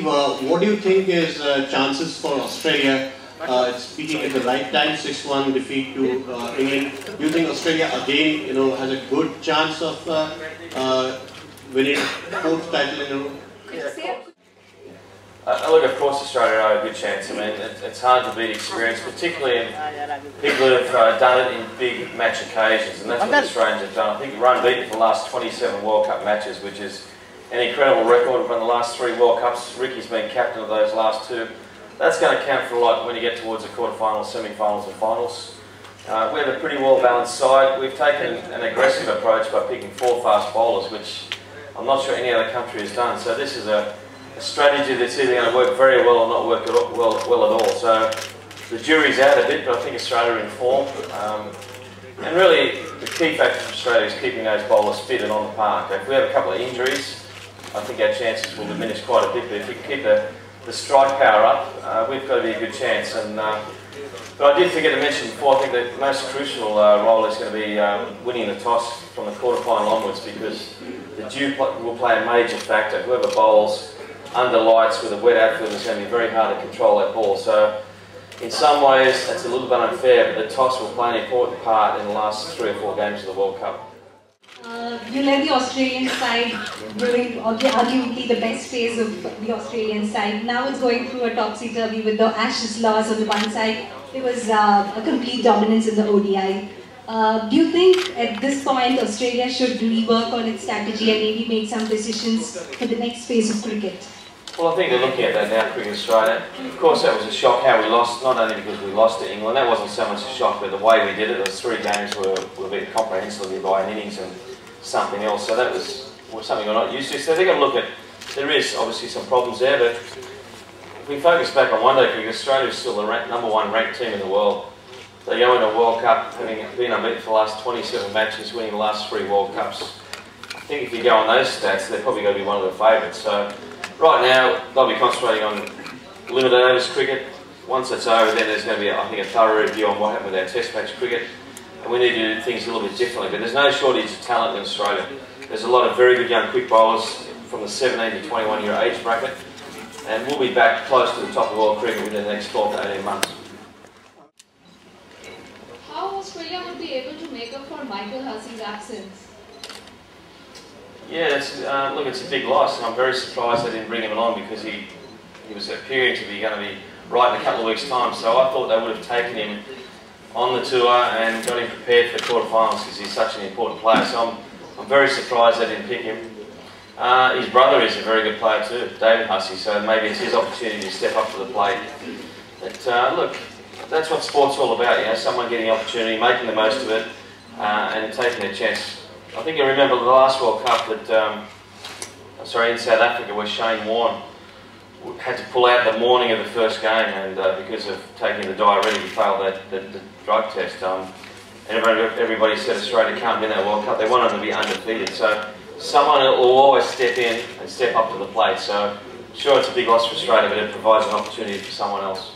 Steve, what do you think is chances for Australia? It's peaking at the right time, 6-1 defeat to England. Do you think Australia again, has a good chance of winning fourth title in a row? Look, of course Australia have a good chance. I mean, it's hard to beat experience, particularly in people who have done it in big match occasions, and that's what the Australians have done. I think we're unbeaten for the last 27 World Cup matches, which is an incredible record. We've won the last 3 World Cups. Ricky's been captain of those last 2. That's going to count for a lot when you get towards the quarterfinals, semi-finals and finals. We have a pretty well-balanced side. We've taken an aggressive approach by picking 4 fast bowlers, which I'm not sure any other country has done. So this is a strategy that's either going to work very well or not work well at all. So the jury's out a bit, but I think Australia are in form. And really, the key factor for Australia is keeping those bowlers fit and on the park. If we have a couple of injuries, I think our chances will diminish quite a bit. But if we can keep the strike power up, we've got to be a good chance. But I did forget to mention before, I think the most crucial role is going to be winning the toss from the quarterfinal onwards, because the dew will play a major factor. Whoever bowls under lights with a wet outfield is going to be very hard to control that ball. So in some ways that's a little bit unfair, but the toss will play an important part in the last 3 or 4 games of the World Cup. You led the Australian side during arguably the best phase of the Australian side. Now it's going through a topsy-turvy with the Ashes loss on the one side. There was a complete dominance in the ODI. Do you think at this point Australia should rework on its strategy and maybe make some decisions for the next phase of cricket? Well, I think they're looking at that now, Cricket Australia. Of course, that was a shock how we lost, not only because we lost to England. That wasn't so much a shock, but the way we did it. Those 3 games were beat comprehensively by an innings and something else. So that was something we're not used to. So they've got to look at, there is obviously some problems there, but if we focus back on one-day cricket, Australia is still the #1 ranked team in the world. They go into a World Cup having been unbeaten for the last 27 matches, winning the last 3 World Cups. I think if you go on those stats, they're probably going to be one of the favourites. So right now, they'll be concentrating on limited overs cricket. Once it's over, then there's going to be, I think, a thorough review on what happened with our Test match cricket. And we need to do things a little bit differently. But there's no shortage of talent in Australia. There's a lot of very good young quick bowlers from the 17 to 21 year age bracket. And we'll be back close to the top of world cricket within the next 12 to 18 months. How Australia would be able to make up for Michael Hussey's absence? Yeah, look, it's a big loss, and I'm very surprised they didn't bring him along, because he was appearing to be going to be right in a couple of weeks' time. So I thought they would have taken him on the tour and got him prepared for the quarterfinals, because he's such an important player. So I'm very surprised they didn't pick him. His brother is a very good player too, David Hussey, so maybe it's his opportunity to step up to the plate. But look, that's what sport's all about, someone getting the opportunity, making the most of it, and taking a chance. I think you remember the last World Cup that, in South Africa, where Shane Warne had to pull out the morning of the first game, and because of taking the diuretic, he failed the drug test. And everybody said Australia can't win that World Cup. They want them to be undefeated. So someone will always step in and step up to the plate. So sure, it's a big loss for Australia, but it provides an opportunity for someone else.